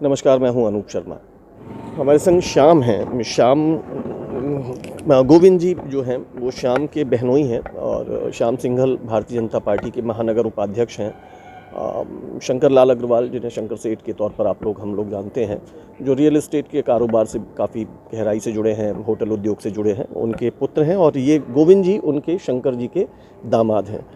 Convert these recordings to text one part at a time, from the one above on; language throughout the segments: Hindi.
नमस्कार, मैं हूं अनूप शर्मा। हमारे संग श्याम हैं। श्याम गोविंद जी जो हैं वो श्याम के बहनोई हैं और श्याम सिंघल भारतीय जनता पार्टी के महानगर उपाध्यक्ष हैं। शंकर लाल अग्रवाल, जिन्हें शंकर सेठ के तौर पर हम लोग जानते हैं, जो रियल एस्टेट के कारोबार से काफ़ी गहराई से जुड़े हैं, होटल उद्योग से जुड़े हैं, उनके पुत्र हैं। और ये गोविंद जी उनके शंकर जी के दामाद हैं।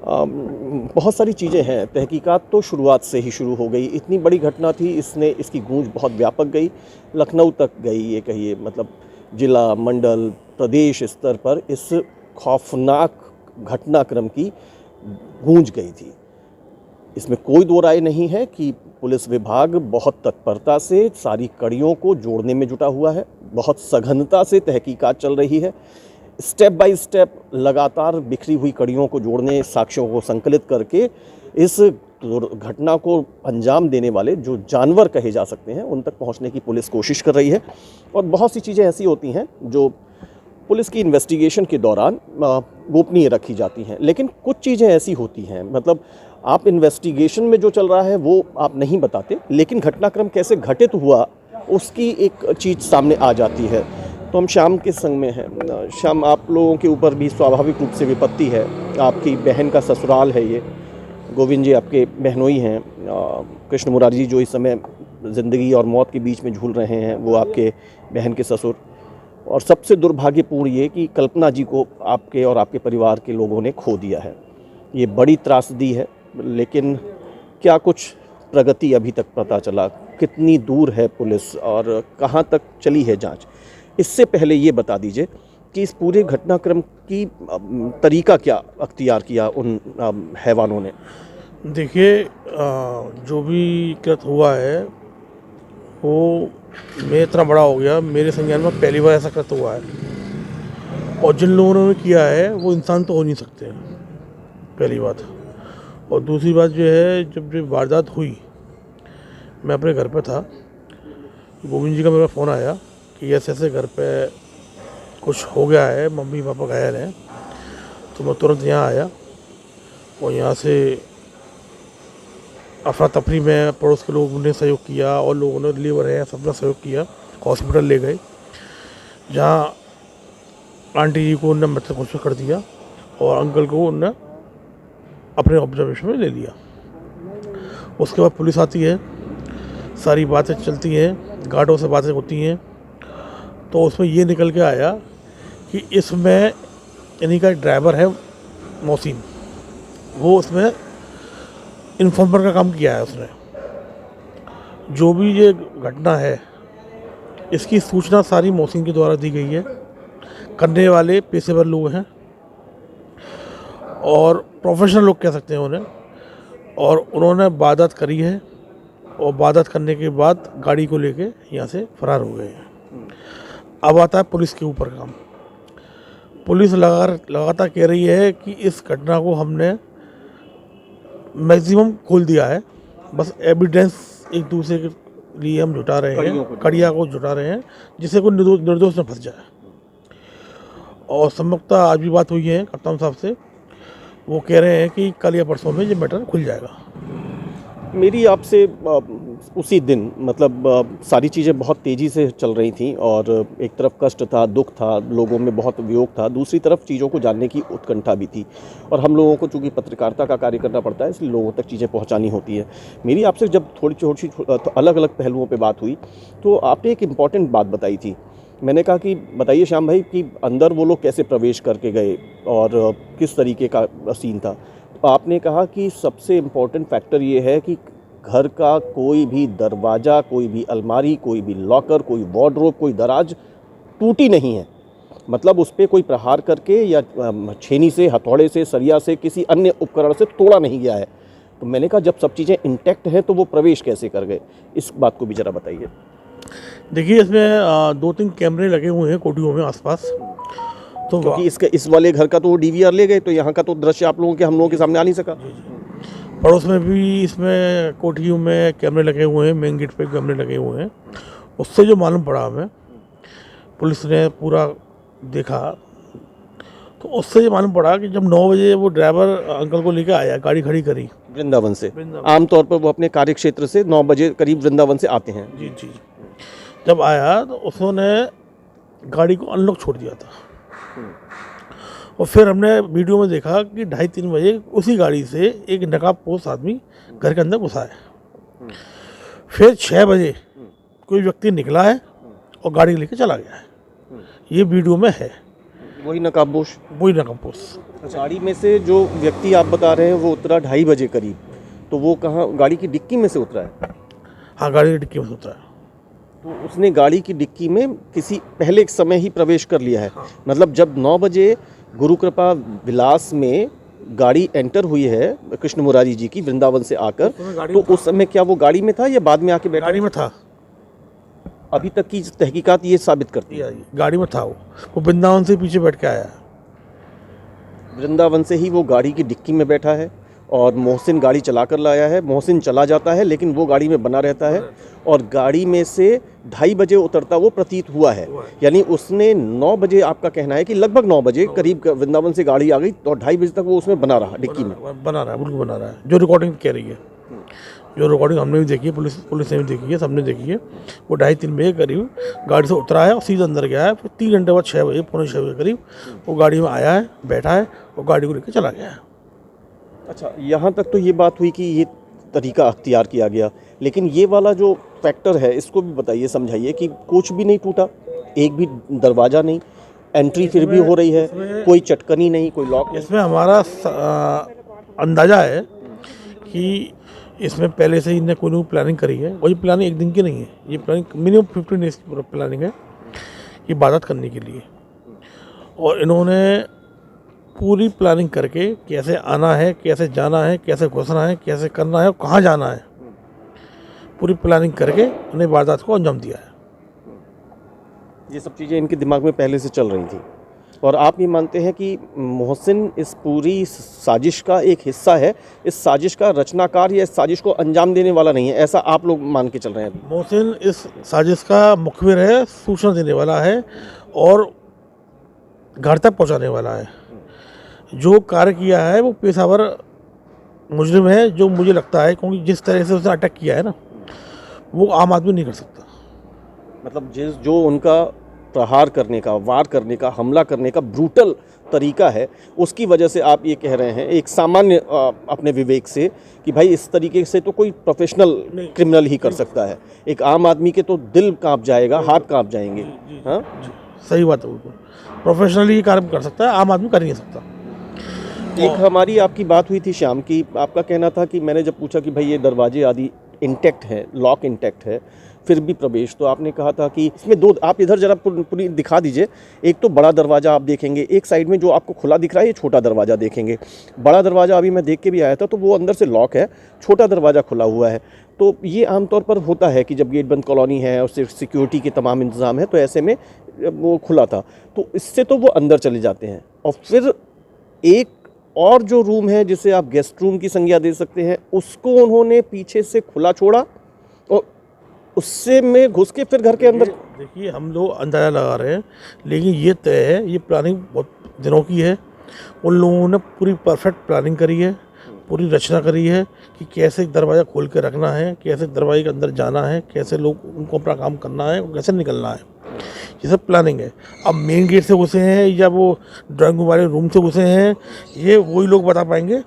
बहुत सारी चीज़ें हैं। तहकीकात तो शुरुआत से ही शुरू हो गई। इतनी बड़ी घटना थी, इसकी गूंज बहुत व्यापक गई, लखनऊ तक गई। ये कहिए मतलब जिला, मंडल, प्रदेश स्तर पर इस खौफनाक घटनाक्रम की गूंज गई थी। इसमें कोई दो राय नहीं है कि पुलिस विभाग बहुत तत्परता से सारी कड़ियों को जोड़ने में जुटा हुआ है। बहुत सघनता से तहकीकात चल रही है। स्टेप बाय स्टेप लगातार बिखरी हुई कड़ियों को जोड़ने, साक्ष्यों को संकलित करके इस घटना को अंजाम देने वाले जो जानवर कहे जा सकते हैं उन तक पहुंचने की पुलिस कोशिश कर रही है। और बहुत सी चीज़ें ऐसी होती हैं जो पुलिस की इन्वेस्टिगेशन के दौरान गोपनीय रखी जाती हैं, लेकिन कुछ चीज़ें ऐसी होती हैं, मतलब आप इन्वेस्टिगेशन में जो चल रहा है वो आप नहीं बताते, लेकिन घटनाक्रम कैसे घटित हुआ उसकी एक चीज़ सामने आ जाती है। तो हम श्याम के संग में हैं। श्याम, आप लोगों के ऊपर भी स्वाभाविक रूप से विपत्ति है। आपकी बहन का ससुराल है ये। गोविंद जी आपके बहनोई हैं। कृष्ण मुरारी जी जो इस समय ज़िंदगी और मौत के बीच में झूल रहे हैं, वो आपके बहन के ससुर। और सबसे दुर्भाग्यपूर्ण ये कि कल्पना जी को आपके और आपके परिवार के लोगों ने खो दिया है। ये बड़ी त्रासदी है, लेकिन क्या कुछ प्रगति अभी तक पता चला? कितनी दूर है पुलिस और कहाँ तक चली है जांच? इससे पहले ये बता दीजिए कि इस पूरे घटनाक्रम की तरीका क्या अख्तियार किया उन हैवानों ने? देखिए, जो भी कृत हुआ है वो मैं इतना बड़ा हो गया, मेरे संज्ञान में पहली बार ऐसा कृत हुआ है। और जिन लोगों ने किया है वो इंसान तो हो नहीं सकते, पहली बात। और दूसरी बात जो है, जब ये वारदात हुई मैं अपने घर पे था, गोविंद जी का मेरा फ़ोन आया कि ऐसे ऐसे घर पे कुछ हो गया है, मम्मी पापा घायल हैं। तो मैं तुरंत यहाँ आया और यहाँ से अफरा तफरी में पड़ोस के लोगों ने सहयोग किया और लोगों ने लीवर है सबने सहयोग किया। हॉस्पिटल ले गए, जहाँ आंटी जी को उनने मृतक घोषित कर दिया और अंकल को उनने अपने ऑब्जर्वेशन में ले लिया। उसके बाद पुलिस आती है, सारी बातें चलती हैं, गार्डों से बातें होती हैं। तो उसमें ये निकल के आया कि इसमें इन्हीं का ड्राइवर है मोहसिन, वो उसमें इन्फॉर्मर का काम किया है उसने। जो भी ये घटना है इसकी सूचना सारी मोहसिन के द्वारा दी गई है। करने वाले पेशेवर लोग हैं और प्रोफेशनल लोग कह सकते हैं उन्हें। और उन्होंने वारदात करी है और वारदात करने के बाद गाड़ी को लेके यहाँ से फरार हो गए हैं। अब आता है पुलिस के ऊपर काम। पुलिस लगातार कह रही है कि इस घटना को हमने मैक्सिमम खोल दिया है, बस एविडेंस एक दूसरे के लिए हम जुटा रहे हैं, कड़िया को जुटा रहे हैं, जिससे कोई निर्दोष न फंस जाए। और संभवतः आज भी बात हुई है कप्तान साहब से, वो कह रहे हैं कि कल या परसों में ये मैटर खुल जाएगा। मेरी आपसे उसी दिन मतलब सारी चीज़ें बहुत तेज़ी से चल रही थीं और एक तरफ कष्ट था, दुख था, लोगों में बहुत वियोग था, दूसरी तरफ चीज़ों को जानने की उत्कंठा भी थी। और हम लोगों को चूँकि पत्रकारिता का कार्य करना पड़ता है, इसलिए लोगों तक चीज़ें पहुंचानी होती है। मेरी आपसे जब थोड़ी छोटी अलग अलग पहलुओं पर बात हुई तो आपने एक इम्पॉर्टेंट बात बताई थी। मैंने कहा कि बताइए श्याम भाई कि अंदर वो लोग कैसे प्रवेश करके गए और किस तरीके का सीन था। आपने कहा कि सबसे इम्पोर्टेंट फैक्टर ये है कि घर का कोई भी दरवाज़ा, कोई भी अलमारी, कोई भी लॉकर, कोई वार्डरोब, कोई दराज टूटी नहीं है। मतलब उस पर कोई प्रहार करके या छेनी से, हथौड़े से, सरिया से, किसी अन्य उपकरण से तोड़ा नहीं गया है। तो मैंने कहा जब सब चीज़ें इंटैक्ट हैं तो वो प्रवेश कैसे कर गए? इस बात को भी ज़रा बताइए। देखिए, इसमें 2-3 कैमरे लगे हुए हैं कोठियों में आसपास। तो क्योंकि इस वाले घर का तो वो DVR ले गए, तो यहाँ का तो दृश्य हम लोगों के सामने आ नहीं सका। पड़ोस में भी इसमें कोठियों में कैमरे लगे हुए हैं, मेन गेट पे कैमरे लगे हुए हैं। उससे जो मालूम पड़ा हमें, पुलिस ने पूरा देखा तो उससे ये मालूम पड़ा कि जब 9 बजे वो ड्राइवर अंकल को लेकर आया, गाड़ी खड़ी करी वृंदावन से आमतौर पर वो अपने कार्य क्षेत्र से 9 बजे करीब वृंदावन से आते हैं। जी जी। जब आया तो उसने गाड़ी को अनलॉक छोड़ दिया था, और फिर हमने वीडियो में देखा कि 2:30-3 बजे उसी गाड़ी से एक नकाबपोश आदमी घर के अंदर घुसा है। फिर 6 बजे कोई व्यक्ति निकला है और गाड़ी लेके चला गया है। ये वीडियो में है, वही नकाबपोश। वही नकाबपोश। गाड़ी में से जो व्यक्ति आप बता रहे हैं वो उतरा 2:30 बजे करीब, तो वो कहाँ, गाड़ी की डिक्की में से उतरा है? हाँ, गाड़ी की डिक्की में से उतरा है। तो उसने गाड़ी की डिक्की में किसी पहले एक समय ही प्रवेश कर लिया है। हाँ। मतलब जब 9 बजे गुरु कृपा विलास में गाड़ी एंटर हुई है कृष्ण मुरारी जी की वृंदावन से आकर, तो उस समय क्या वो गाड़ी में था या बाद में आके बैठा? गाड़ी में था। अभी तक की तहकीकात ये साबित करती है गाड़ी में था। वो वृंदावन से पीछे बैठ के आया है। वृंदावन से ही वो गाड़ी की डिक्की में बैठा है और मोहसिन गाड़ी चला कर लाया है। मोहसिन चला जाता है लेकिन वो गाड़ी में बना रहता है, और गाड़ी में से 2:30 बजे उतरता वो प्रतीत हुआ है। यानी उसने 9 बजे, आपका कहना है कि लगभग 9 बजे करीब वृंदावन से गाड़ी आ गई और 2:30 बजे तक वो उसमें बना रहा, डिक्की में बना रहा है, बिल्कुल बना रहा है। जो रिकॉर्डिंग कह रही है, जो रिकॉर्डिंग हमने भी देखी है, पुलिस ने भी देखी है, सबने देखी है। वो 2:30-3 बजे करीब गाड़ी से उतरा है और सीधा अंदर गया है। फिर 3 घंटे बाद 6 बजे, पौने 6 बजे करीब वो गाड़ी में आया है, बैठा है और गाड़ी को लेकर चला गया है। अच्छा, यहाँ तक तो ये बात हुई कि ये तरीका अख्तियार किया गया, लेकिन ये वाला जो फैक्टर है इसको भी बताइए, समझाइए कि कुछ भी नहीं टूटा, एक भी दरवाज़ा नहीं, एंट्री फिर भी हो रही है, कोई चटकनी नहीं, कोई लॉक नहीं। इसमें हमारा अंदाज़ा है कि इसमें पहले से इन्हें कोई ना प्लानिंग करी है, और ये प्लानिंग एक दिन की नहीं है। ये प्लानिंग मिनिमम 15 डेज की प्लानिंग है ये इबादत करने के लिए, और इन्होंने पूरी प्लानिंग करके कैसे आना है, कैसे जाना है, कैसे घुसना है, कैसे करना है, कहाँ जाना है, पूरी प्लानिंग करके उन्हें वारदात को अंजाम दिया है। ये सब चीज़ें इनके दिमाग में पहले से चल रही थी, और आप ये मानते हैं कि मोहसिन इस पूरी साजिश का एक हिस्सा है, इस साजिश का रचनाकार या इस साजिश को अंजाम देने वाला नहीं है, ऐसा आप लोग मान के चल रहे हैं? मोहसिन इस साजिश का मुखबिर है, सूचना देने वाला है और घर तक पहुंचाने वाला है। जो कार्य किया है वो पेशावर मुजरिम है, जो मुझे लगता है, क्योंकि जिस तरह से उसने अटैक किया है ना, वो आम आदमी नहीं कर सकता। मतलब जो उनका प्रहार करने का, वार करने का, हमला करने का ब्रूटल तरीका है, उसकी वजह से आप ये कह रहे हैं एक सामान्य अपने विवेक से कि भाई इस तरीके से तो कोई प्रोफेशनल क्रिमिनल ही कर सकता है, एक आम आदमी के तो दिल कांप जाएगा, हाथ कांप जाएंगे। हाँ, सही बात है, बिल्कुल प्रोफेशनली ये कार्य कर सकता है, आम आदमी कर नहीं सकता। एक हमारी आपकी बात हुई थी शाम की, आपका कहना था कि मैंने जब पूछा कि भाई ये दरवाजे आदि इंटैक्ट है, लॉक इंटैक्ट है, फिर भी प्रवेश, तो आपने कहा था कि इसमें दो, आप इधर जरा पूरी दिखा दीजिए। एक तो बड़ा दरवाज़ा आप देखेंगे, एक साइड में जो आपको खुला दिख रहा है ये छोटा दरवाज़ा देखेंगे। बड़ा दरवाज़ा अभी मैं देख के भी आया था तो वो अंदर से लॉक है, छोटा दरवाज़ा खुला हुआ है। तो ये आमतौर पर होता है कि जब गेट बंद कॉलोनी है और सिर्फ सिक्योरिटी के तमाम इंतज़ाम है तो ऐसे में वो खुला था, तो इससे तो वो अंदर चले जाते हैं। और फिर एक और जो रूम है जिसे आप गेस्ट रूम की संज्ञा दे सकते हैं, उसको उन्होंने पीछे से खुला छोड़ा और उससे में घुस के फिर घर के अंदर। देखिए, हम लोग अंदाज़ा लगा रहे हैं, लेकिन ये तय है, ये प्लानिंग बहुत दिनों की है। उन लोगों ने पूरी परफेक्ट प्लानिंग करी है, पूरी रचना करी है कि कैसे दरवाज़ा खोल के रखना है, कैसे दरवाजे के अंदर जाना है, कैसे लोग उनको अपना काम करना है, कैसे निकलना है, ये सब प्लानिंग है। अब मेन गेट से घुसे हैं या वो ड्राइंग रूम वाले रूम से घुसे हैं, ये वही लोग बता पाएंगे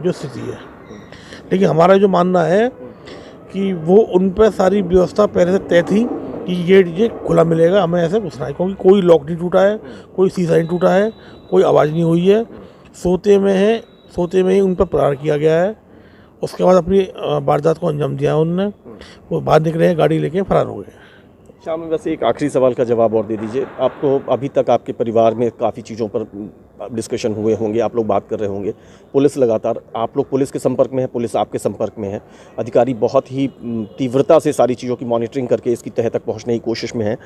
जो स्थिति है। लेकिन हमारा जो मानना है कि वो उन पर सारी व्यवस्था पहले से तय थी कि ये खुला मिलेगा, हमें ऐसे घुसना है, क्योंकि कोई लॉक नहीं टूटा है, कोई शीशा नहीं टूटा है, कोई आवाज़ नहीं हुई है। सोते में ही उन पर प्रहार किया गया है। उसके बाद अपनी वारदात को अंजाम दिया है उन्होंने। वो बाहर निकले हैं, गाड़ी लेके फरार हो गए। शाम में वैसे एक आखिरी सवाल का जवाब और दे दीजिए। आपको अभी तक आपके परिवार में काफ़ी चीज़ों पर डिस्कशन हुए होंगे, आप लोग बात कर रहे होंगे, पुलिस लगातार, आप लोग पुलिस के संपर्क में है, पुलिस आपके संपर्क में है, अधिकारी बहुत ही तीव्रता से सारी चीज़ों की मॉनिटरिंग करके इसकी तह तक पहुंचने की कोशिश में है।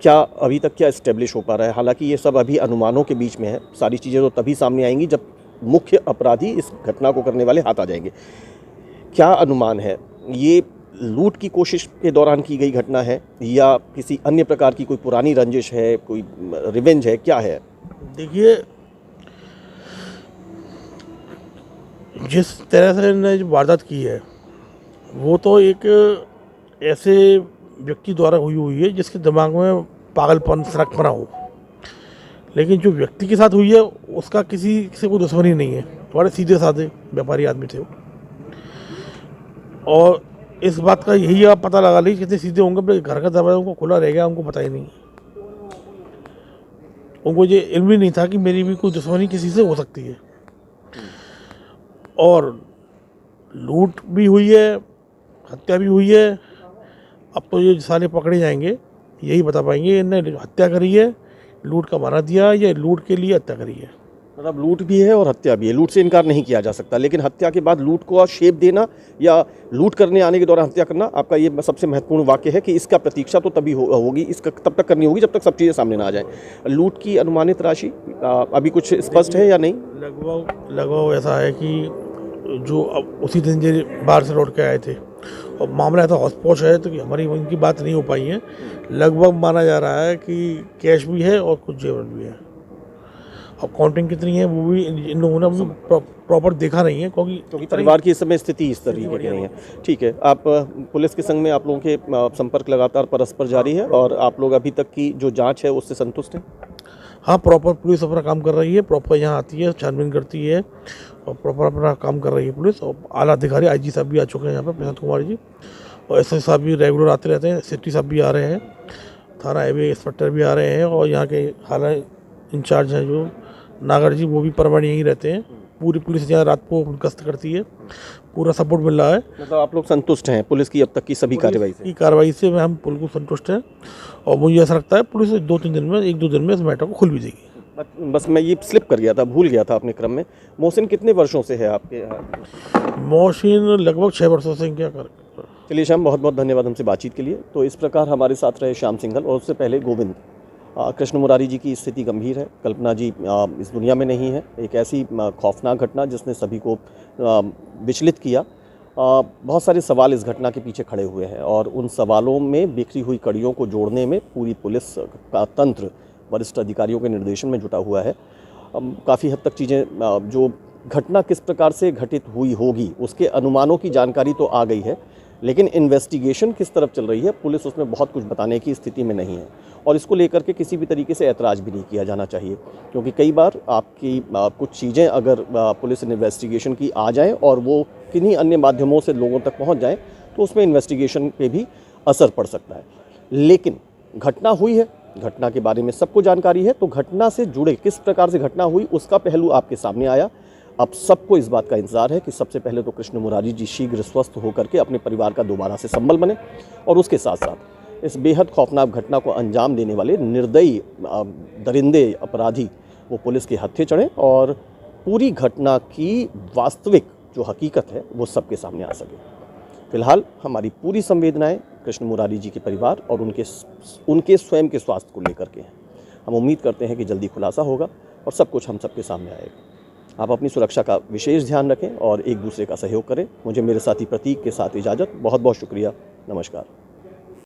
क्या अभी तक क्या इस्टेब्लिश हो पा रहा है? हालांकि ये सब अभी अनुमानों के बीच में है, सारी चीज़ें तो तभी सामने आएंगी जब मुख्य अपराधी इस घटना को करने वाले हाथ आ जाएंगे। क्या अनुमान है, ये लूट की कोशिश के दौरान की गई घटना है या किसी अन्य प्रकार की कोई पुरानी रंजिश है, कोई रिवेंज है, क्या है? देखिए, जिस तरह से इन्होंने जो वारदात की है वो तो एक ऐसे व्यक्ति द्वारा हुई है जिसके दिमाग में पागलपन सनकपना हो, लेकिन जो व्यक्ति के साथ हुई है उसका किसी से कोई दुश्मनी नहीं है, बड़े सीधे साधे व्यापारी आदमी थे वो। और इस बात का यही आप पता लगा लीजिए कितने सीधे होंगे, अपने घर का दरवाजा उनको खुला रह गया, उनको पता ही नहीं। उनको ये इल्म ही नहीं था कि मेरी भी कोई दुश्मनी किसी से हो सकती है। और लूट भी हुई है, हत्या भी हुई है। अब तो ये साले पकड़े जाएंगे, यही बता पाएंगे इन्हें हत्या करी है, लूट का माना दिया या लूट के लिए हत्या करी है। मतलब लूट भी है और हत्या भी है, लूट से इनकार नहीं किया जा सकता, लेकिन हत्या के बाद लूट को शेप देना या लूट करने आने के दौरान हत्या करना, आपका ये सबसे महत्वपूर्ण वाक्य है कि इसका प्रतीक्षा तो तभी होगी, इसका तब तक करनी होगी जब तक सब चीज़ें सामने ना आ जाए। लूट की अनुमानित राशि अभी कुछ स्पष्ट है या नहीं? लगभग ऐसा है कि जो अब उसी दिन जो बाहर से लौट के आए थे और मामला ऐसा हौस-पौश है तो कि हमारी उनकी बात नहीं हो पाई है। लगभग माना जा रहा है कि कैश भी है और कुछ जेवर भी है। अब काउंटिंग कितनी है वो भी इन लोगों ने अभी प्रॉपर देखा नहीं है, क्योंकि परिवार की इस समय स्थिति इस तरीके की नहीं है। ठीक है, आप पुलिस के संग में आप लोगों के संपर्क लगातार परस्पर जारी है और आप लोग अभी तक की जो जांच है उससे संतुष्ट हैं? हाँ, प्रॉपर पुलिस अपना काम कर रही है, प्रॉपर यहाँ आती है, छानबीन करती है और प्रॉपर अपना काम कर रही है पुलिस। और आला अधिकारी आईजी साहब भी आ चुके हैं यहाँ पर, प्रशांत कुमार जी, और एसएसपी साहब भी रेगुलर आते रहते हैं, सिटी साहब भी आ रहे हैं, थाना एबी इंस्पेक्टर भी आ रहे हैं, और यहाँ के हालांकि इंचार्ज हैं जो नागर जी, वो भी परमानेंट यहीं रहते हैं। पूरी पुलिस यहाँ रात को गश्त करती है, पूरा सपोर्ट मिल रहा है। मतलब आप लोग संतुष्ट हैं पुलिस की अब तक की सभी कार्रवाई से हम बिल्कुल संतुष्ट हैं और मुझे ऐसा लगता है पुलिस 2-3 दिन में, 1-2 दिन में इस मैटर को खुल भी देगी। बस मैं ये स्लिप कर गया था, भूल गया था अपने क्रम में, मोहसिन कितने वर्षों से है आपके यहाँ? मोहसिन लगभग 6 वर्षों से क्या कर। चलिए श्याम, बहुत बहुत धन्यवाद हमसे बातचीत के लिए। तो इस प्रकार हमारे साथ रहे श्याम सिंघल, और उससे पहले गोविंद। कृष्ण मुरारी जी की स्थिति गंभीर है, कल्पना जी इस दुनिया में नहीं है। एक ऐसी खौफनाक घटना जिसने सभी को विचलित किया। बहुत सारे सवाल इस घटना के पीछे खड़े हुए हैं और उन सवालों में बिखरी हुई कड़ियों को जोड़ने में पूरी पुलिस का तंत्र वरिष्ठ अधिकारियों के निर्देशन में जुटा हुआ है। काफ़ी हद तक चीज़ें, जो घटना किस प्रकार से घटित हुई होगी उसके अनुमानों की जानकारी तो आ गई है, लेकिन इन्वेस्टिगेशन किस तरफ चल रही है पुलिस उसमें बहुत कुछ बताने की स्थिति में नहीं है। और इसको लेकर के किसी भी तरीके से ऐतराज़ भी नहीं किया जाना चाहिए, क्योंकि कई बार आपकी कुछ चीज़ें अगर पुलिस इन्वेस्टिगेशन की आ जाएं और वो किन्हीं अन्य माध्यमों से लोगों तक पहुंच जाएं तो उसमें इन्वेस्टिगेशन पे भी असर पड़ सकता है। लेकिन घटना हुई है, घटना के बारे में सबको जानकारी है, तो घटना से जुड़े किस प्रकार से घटना हुई उसका पहलू आपके सामने आया। अब सबको इस बात का इंतजार है कि सबसे पहले तो कृष्ण मुरारी जी शीघ्र स्वस्थ होकर के अपने परिवार का दोबारा से संबल बने, और उसके साथ साथ इस बेहद खौफनाक घटना को अंजाम देने वाले निर्दयी दरिंदे अपराधी वो पुलिस के हत्थे चढ़ें और पूरी घटना की वास्तविक जो हकीकत है वो सबके सामने आ सके। फिलहाल हमारी पूरी संवेदनाएं कृष्ण मुरारी जी के परिवार और उनके स्वयं के स्वास्थ्य को लेकर के हैं। हम उम्मीद करते हैं कि जल्दी खुलासा होगा और सब कुछ हम सबके सामने आएगा। आप अपनी सुरक्षा का विशेष ध्यान रखें और एक दूसरे का सहयोग करें। मुझे मेरे साथी प्रतीक के साथ इजाज़त। बहुत बहुत शुक्रिया। नमस्कार।